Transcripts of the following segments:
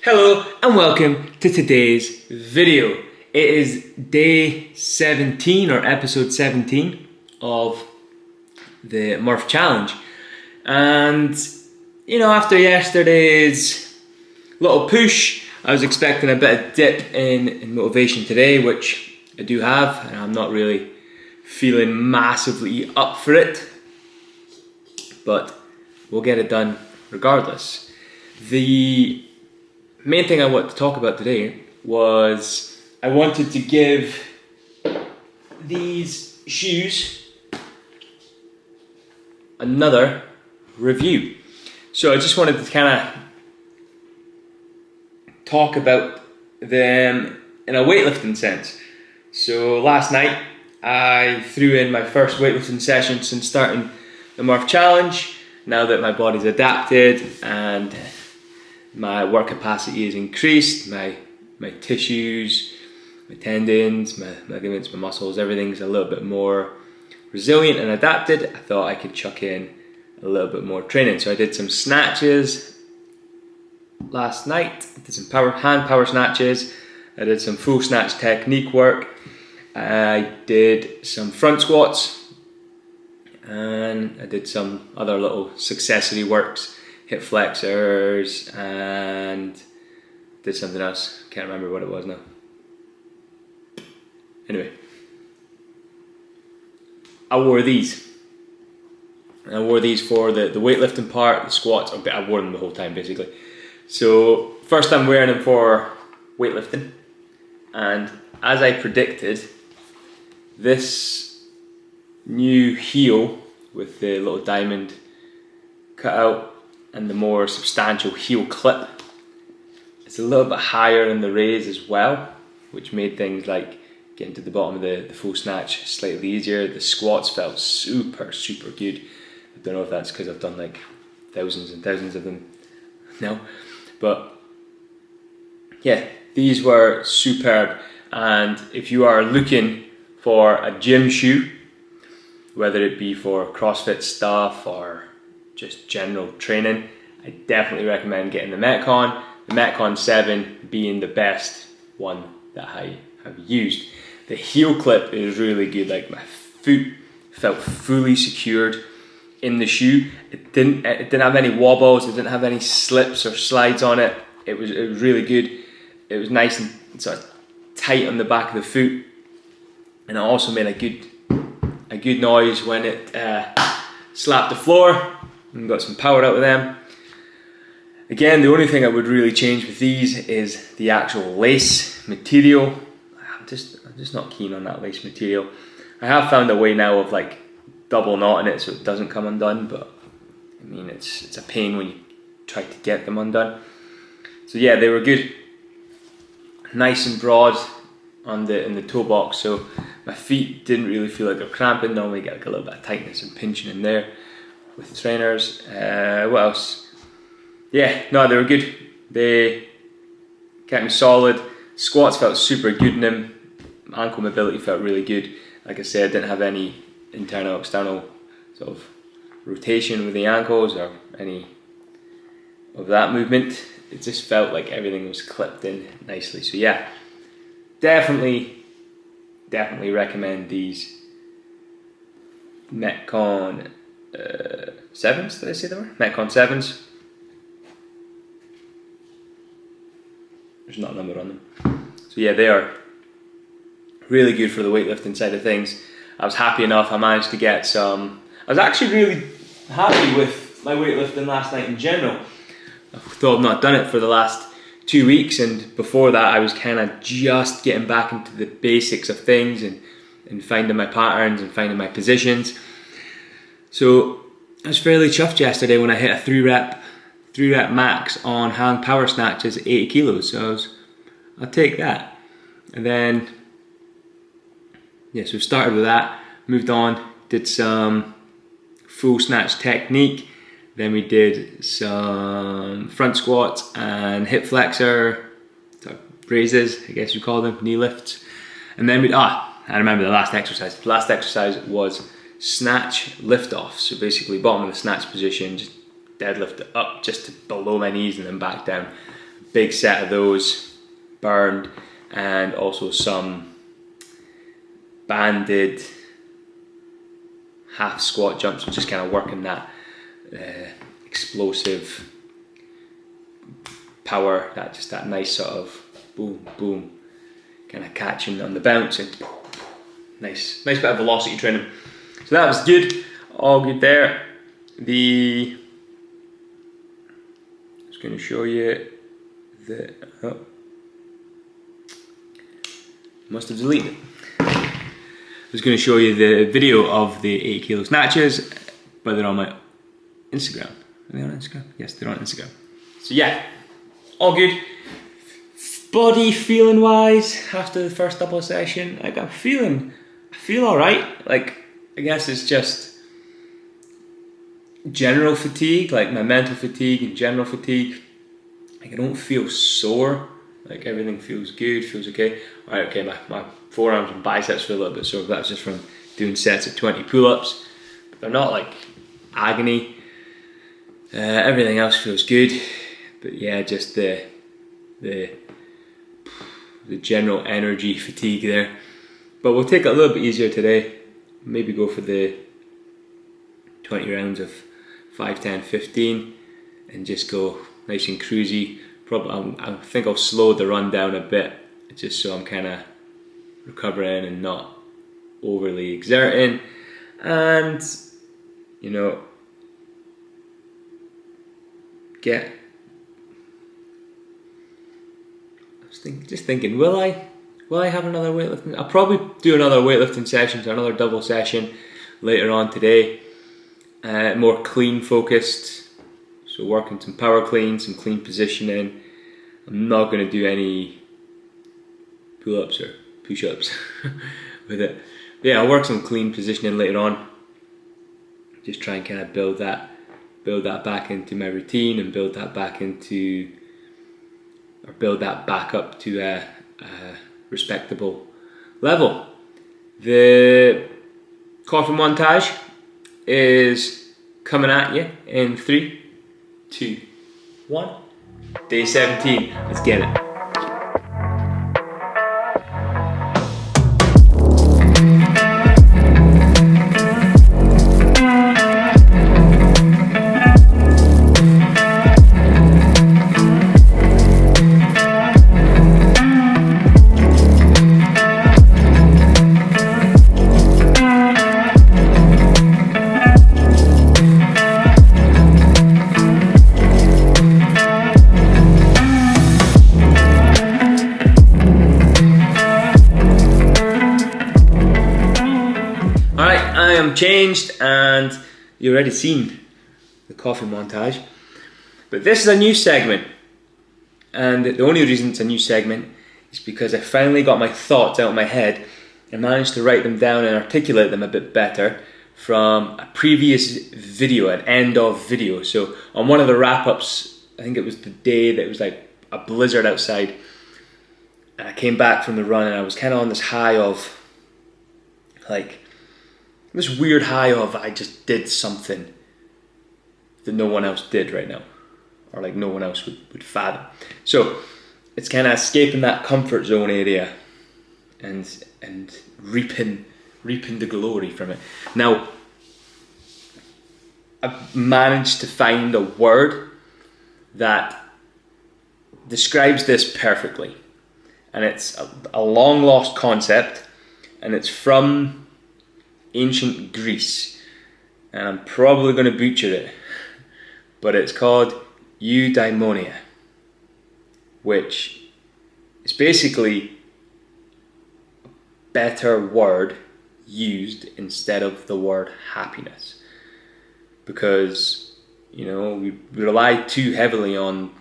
Hello and welcome to today's video. It is day 17 or episode 17 of the Murph challenge, and you know, after yesterday's little push, I was expecting a bit of dip in motivation today, which I do have, and I'm not really feeling massively up for it, but we'll get it done regardless. The main thing I want to talk about today was I wanted to give these shoes another review. So I just wanted to kind of talk about them in a weightlifting sense. So last night I threw in my first weightlifting session since starting the Murph challenge. Now that my body's adapted and my work capacity is increased, my tissues, my tendons, my ligaments, my muscles, everything's a little bit more resilient and adapted. I thought I could chuck in a little bit more training. So I did some snatches last night. I did some hand power snatches. I did some full snatch technique work. I did some front squats, and I did some other little successory works, hip flexors, and did something else. Can't remember what it was now. Anyway, I wore these. I wore these for the weightlifting part, the squats. I wore them the whole time basically. So first I'm wearing them for weightlifting, and as I predicted, this new heel with the little diamond cutout and the more substantial heel clip, it's a little bit higher in the raise as well, which made things like getting to the bottom of the full snatch slightly easier. The squats felt super good. I don't know if that's because I've done like thousands and thousands of them now, but yeah, these were superb. And if you are looking for a gym shoe, whether it be for CrossFit stuff or just general training, I definitely recommend getting the Metcon. The Metcon 7 being the best one that I have used. The heel clip is really good. Like, my foot felt fully secured in the shoe. It didn't have any wobbles. It didn't have any slips or slides on it. It was really good. It was nice and sort of tight on the back of the foot, and it also made a good noise when it slapped the floor, and got some power out of them. Again, the only thing I would really change with these is the actual lace material. I'm just not keen on that lace material. I have found a way now of like double knotting it so it doesn't come undone, but I mean, it's a pain when you try to get them undone. So yeah, they were good, nice and broad in the toe box, so my feet didn't really feel like they're cramping. Normally get like a little bit of tightness and pinching in there with trainers. What else? Yeah, no, they were good. They kept me solid. Squats felt super good in them. Ankle mobility felt really good. Like I said, I didn't have any internal, external sort of rotation with the ankles or any of that movement. It just felt like everything was clipped in nicely. So yeah, definitely recommend these Metcon 7s. Did I say they were? Metcon 7s. There's not a number on them. So yeah, they are really good for the weightlifting side of things. I was happy enough. I managed to get some. I was actually really happy with my weightlifting last night in general. Though I've not done it for the last 2 weeks, and before that I was kind of just getting back into the basics of things and finding my patterns and finding my positions. So I was fairly chuffed yesterday when I hit a 3 rep max on hand power snatches at 80 kilos. So I'll take that. And then yeah, so started with that, moved on, did some full snatch technique. Then we did some front squats and hip flexor raises, I guess you call them, knee lifts. And then I remember the last exercise. The last exercise was snatch lift off. So basically bottom of the snatch position, just deadlift it up just to below my knees and then back down. big set of those burned, and also some banded half squat jumps, just kind of working that explosive power, that nice sort of boom, boom, kind of catching on the bounce, and nice bit of velocity training. So that was good, all good there. I was going to show you must have deleted it. I was going to show you the video of the 8 kilo snatches, but they're on my Instagram. Are they on Instagram? Yes, they're on Instagram. So yeah, all good. Body feeling wise, after the first double session, like I feel alright. Like, I guess it's just general fatigue, like my mental fatigue and general fatigue. Like, I don't feel sore. Like, everything feels good, feels okay. Alright, okay, my forearms and biceps feel a little bit sore, but that's just from doing sets of 20 pull-ups. But they're not like agony. Everything else feels good. But yeah, just the general energy fatigue there. But we'll take it a little bit easier today. Maybe go for the 20 rounds of 5, 10, 15 and just go nice and cruisy. Probably, I think I'll slow the run down a bit, just so I'm kind of recovering and not overly exerting, and you know, I was thinking, will I have another weightlifting? I'll probably do another weightlifting session, so another double session later on today, more clean focused. So working some power clean, some clean positioning. I'm not going to do any pull-ups or push-ups with it. But yeah, I'll work some clean positioning later on. Just try and kind of build that back into my routine, and build that back up to a respectable level. The coffee montage is coming at you in 3, 2, 1. Day 17. Let's get it. Changed, and you've already seen the coffee montage, but this is a new segment, and the only reason it's a new segment is because I finally got my thoughts out of my head and managed to write them down and articulate them a bit better from a previous video, an end of video. So on one of the wrap-ups, I think it was the day that it was like a blizzard outside, and I came back from the run and I was kind of on this high of this weird high of I just did something that no one else did right now, or like no one else would fathom. So it's kind of escaping that comfort zone area and reaping the glory from it. Now, I've managed to find a word that describes this perfectly, and it's a long lost concept, and it's from ancient Greece, and I'm probably going to butcher it, but it's called Eudaimonia, which is basically a better word used instead of the word happiness, because you know we rely too heavily on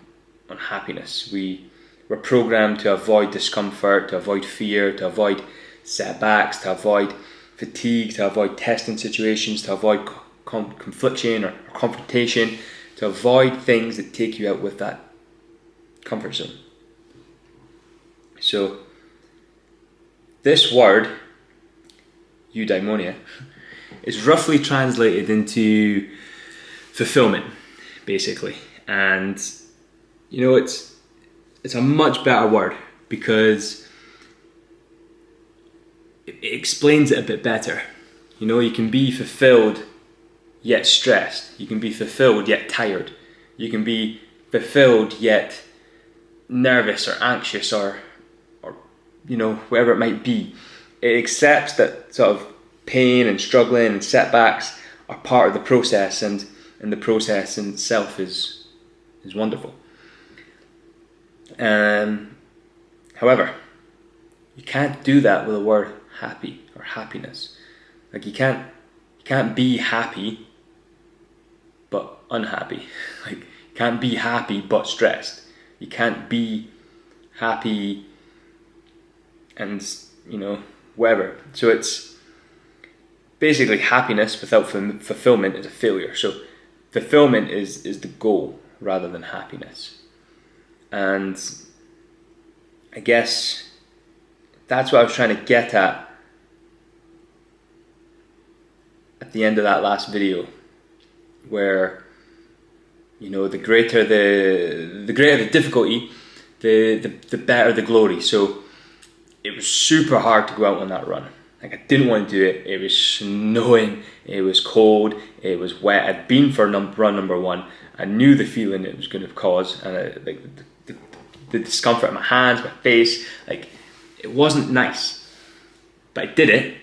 happiness. We're programmed to avoid discomfort, to avoid fear, to avoid setbacks, to avoid fatigue, to avoid testing situations, to avoid confliction or confrontation, to avoid things that take you out with that comfort zone. So this word, eudaimonia, is roughly translated into fulfillment, basically. And you know, it's a much better word because it explains it a bit better. You know, you can be fulfilled yet stressed. You can be fulfilled yet tired. You can be fulfilled yet nervous or anxious or you know, whatever it might be. It accepts that sort of pain and struggling and setbacks are part of the process, and the process in itself is wonderful. However, you can't do that with the word happy or happiness. Like you can't be happy but unhappy. Like you can't be happy but stressed. You can't be happy and, you know, whatever. So it's basically happiness without fulfillment is a failure. So fulfillment is the goal rather than happiness. And I guess that's what I was trying to get at the end of that last video, where, you know, the greater the difficulty, the better the glory. So it was super hard to go out on that run. Like I didn't want to do it. It was snowing, it was cold, it was wet. I'd been for run number one. I knew the feeling it was going to cause, and like the discomfort in my hands, my face, like it wasn't nice. But I did it,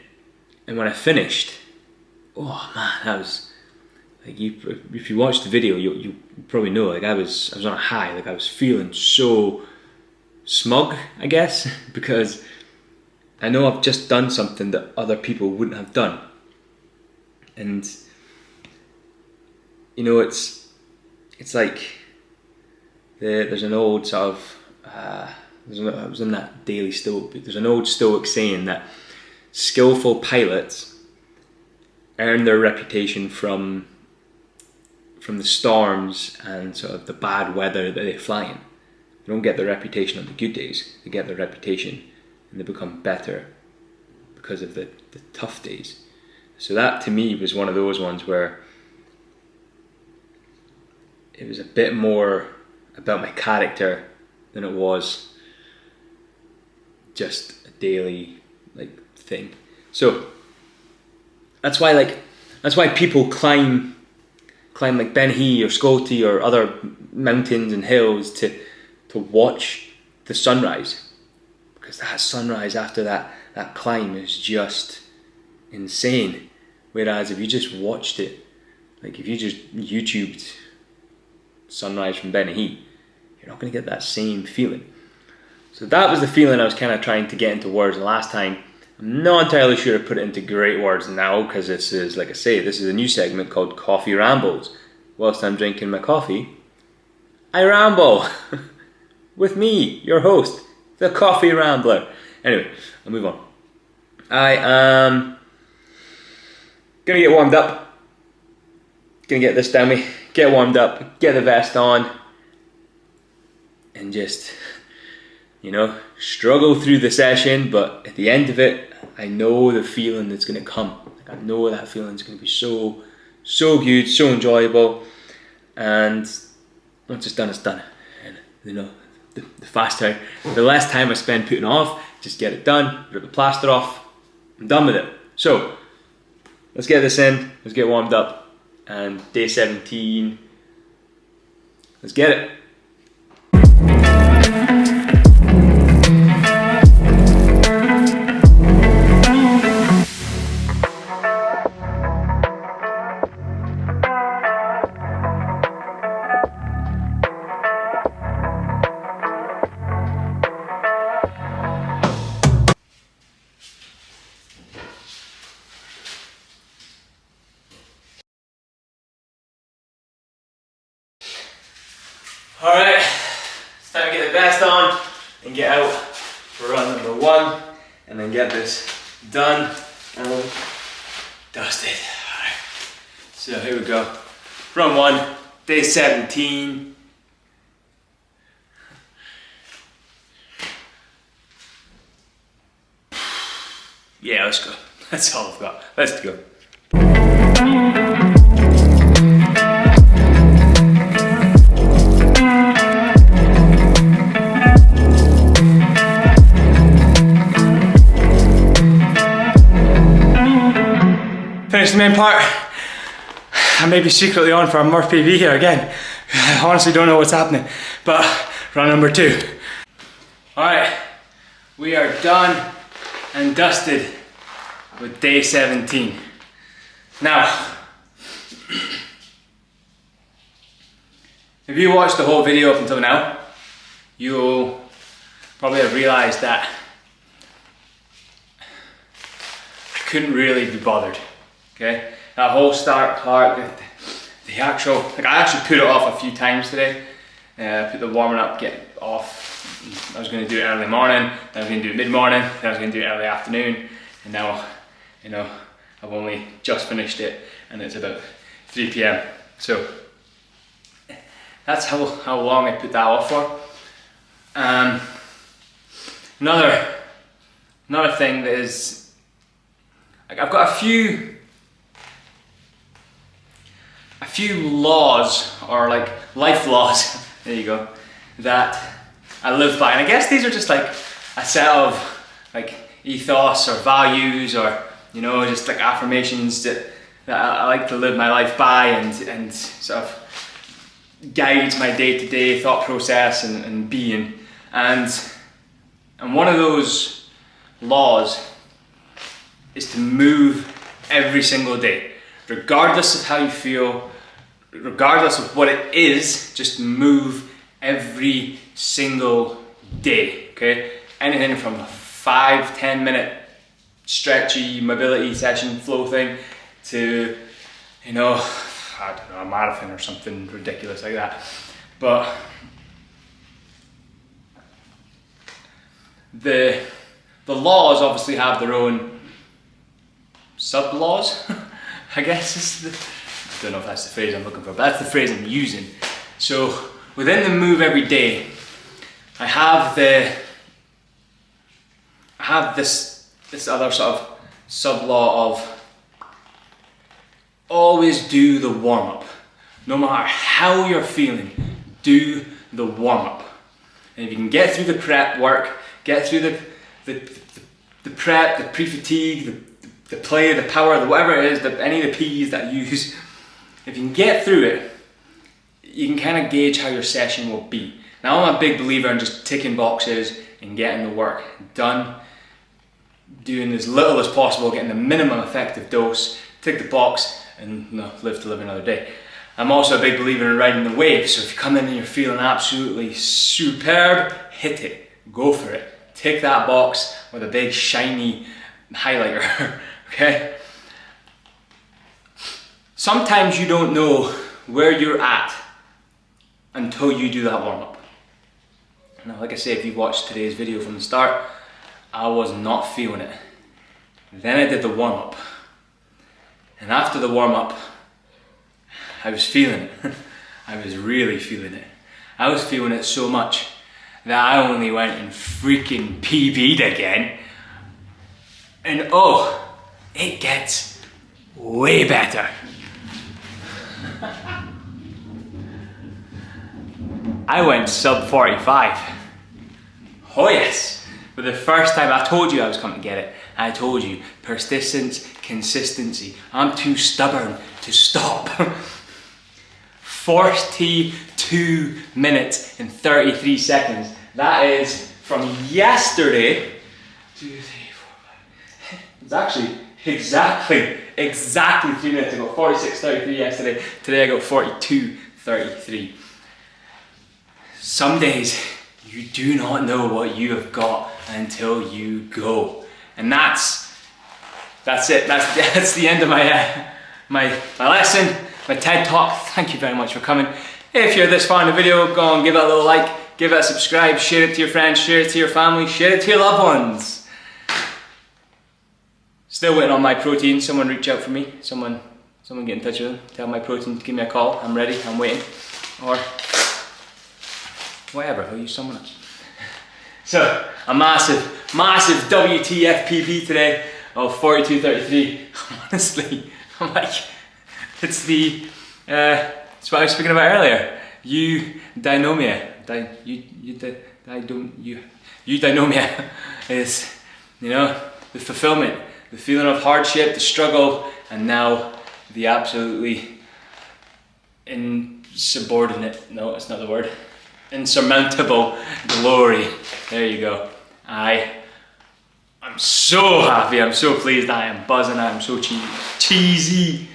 and when I finished, oh man, that was like, if you watch the video, you probably know, like I was on a high. Like I was feeling so smug, I guess, because I know I've just done something that other people wouldn't have done. And you know, it's like there's an old sort of I was in that Daily Stoic book. There's an old Stoic saying that skillful pilots earn their reputation from the storms and sort of the bad weather that they fly in. They don't get their reputation on the good days. They get their reputation and they become better because of the tough days. So that to me was one of those ones where it was a bit more about my character than it was just a daily like thing. So that's why people climb like Ben He or Scolty or other mountains and hills to watch the sunrise, because that sunrise after that climb is just insane. Whereas if you just watched it, like if you just YouTubed sunrise from Ben He, you're not going to get that same feeling. So that was the feeling I was kind of trying to get into words the last time. I'm not entirely sure to put it into great words now, because this is, like I say, this is a new segment called Coffee Rambles. Whilst I'm drinking my coffee, I ramble with me, your host, the Coffee Rambler. Anyway, I'll move on. I am gonna get warmed up. Gonna get this down me, get warmed up, get the vest on, and just, you know, struggle through the session. But at the end of it, I know the feeling that's going to come. Like I know that feeling is going to be so good, so enjoyable. And once it's done, it's done. And you know, the less time I spend putting off, just get it done, rip the plaster off, I'm done with it. So let's get this in, let's get warmed up, and day 17, let's get it. Alright, it's time to get the vest on and get out for run number one, and then get this done and dusted. Alright, so here we go. Run one, day 17. Yeah, let's go. That's all I've got. Let's go. main part. I may be secretly on for a Murph PB here again. I honestly don't know what's happening, but run number 2. Alright, we are done and dusted with day 17. Now, if you watched the whole video up until now, you'll probably have realised that I couldn't really be bothered, okay? That whole start part, the actual, like I actually put it off a few times today. Put the warming up, get off. I was going to do it early morning, then I was going to do it mid-morning, then I was going to do it early afternoon, and now, you know, I've only just finished it and it's about 3 PM. So that's how long I put that off for. Another thing that is, like, I've got a few laws, or like life laws, there you go, that I live by. And I guess these are just like a set of like ethos or values, or, you know, just like affirmations that I like to live my life by, and sort of guides my day-to-day thought process and being. And one of those laws is to move every single day, regardless of how you feel, regardless of what it is. Just move every single day, okay? Anything from a 5-10 minute stretchy mobility session flow thing to, you know, I don't know, a marathon or something ridiculous like that. But the laws obviously have their own sub-laws, I guess. I don't know if that's the phrase I'm looking for, but that's the phrase I'm using. So within the move every day, I have this other sort of sub-law of always do the warm-up. No matter how you're feeling, do the warm-up. And if you can get through the prep work, get through the prep, the pre-fatigue, the play, the power, the whatever it is, any of the P's that you use, if you can get through it, you can kind of gauge how your session will be. Now, I'm a big believer in just ticking boxes and getting the work done, doing as little as possible, getting the minimum effective dose, tick the box, and live to live another day. I'm also a big believer in riding the wave, so if you come in and you're feeling absolutely superb, hit it, go for it. Tick that box with a big shiny highlighter, okay? Sometimes you don't know where you're at until you do that warm-up. Now, like I say, if you watched today's video from the start, I was not feeling it. Then I did the warm-up. And after the warm-up, I was feeling it. I was really feeling it. I was feeling it so much that I only went and freaking PB'd again. And oh, it gets way better. I went sub 45. Oh yes. For the first time, I told you I was coming to get it. I told you, persistence, consistency. I'm too stubborn to stop. 42 minutes and 33 seconds. That is from yesterday. 2, 3, 4, 5. It's actually exactly 3 minutes. I got 46.33 yesterday. Today I got 42.33. Some days you do not know what you have got until you go, and that's it. That's the end of my lesson, my TED talk. Thank you very much for coming. If you're this far in the video, go and give it a little like, give it a subscribe, share it to your friends, share it to your family, share it to your loved ones. Still waiting on my protein. Someone reach out for me. Someone get in touch with them. Tell my protein to give me a call. I'm ready. I'm waiting. Or whatever. I'll use someone else. So a massive WTF PB today of 42.33. Honestly, I'm like, it's it's what I was speaking about earlier. Eudaimonia. Eudaimonia is, you know, the fulfillment, the feeling of hardship, the struggle, and now the absolutely insubordinate, no, it's not the word, insurmountable glory. There you go. I'm so happy, I'm so pleased, I am buzzing, I am so cheesed.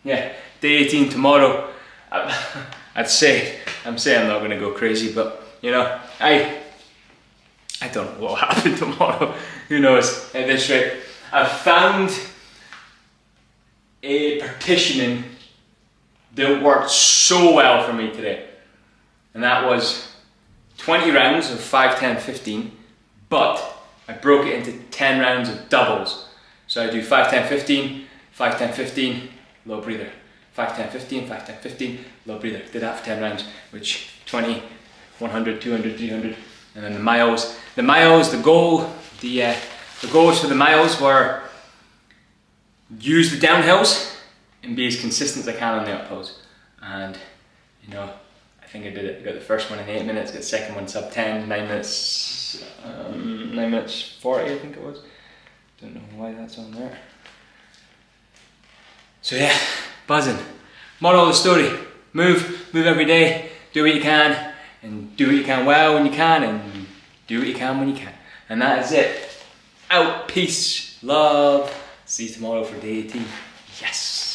Yeah, day 18 tomorrow. I'm saying I'm not going to go crazy, but you know, I don't know what will happen tomorrow. Who knows? At this rate, I've found a partitioning that worked so well for me today, and that was 20 rounds of 5, 10, 15, but I broke it into 10 rounds of doubles. So I do 5, 10, 15, 5, 10, 15, low breather. 5, 10, 15, 5, 10, 15, low breather. Did that for 10 rounds, which 20, 100, 200, 300, and then the miles. The goals for the miles were use the downhills and be as consistent as I can on the uphills. And you know, I think I did it. I got the first one in 8 minutes, got the second one sub 10, 9 minutes 40 I think it was. Don't know why that's on there. So yeah, buzzing. Moral of the story, move every day, do what you can, and do what you can well when you can, and do what you can when you can. And that is it. Out, peace, love. See you tomorrow for day 18. Yes.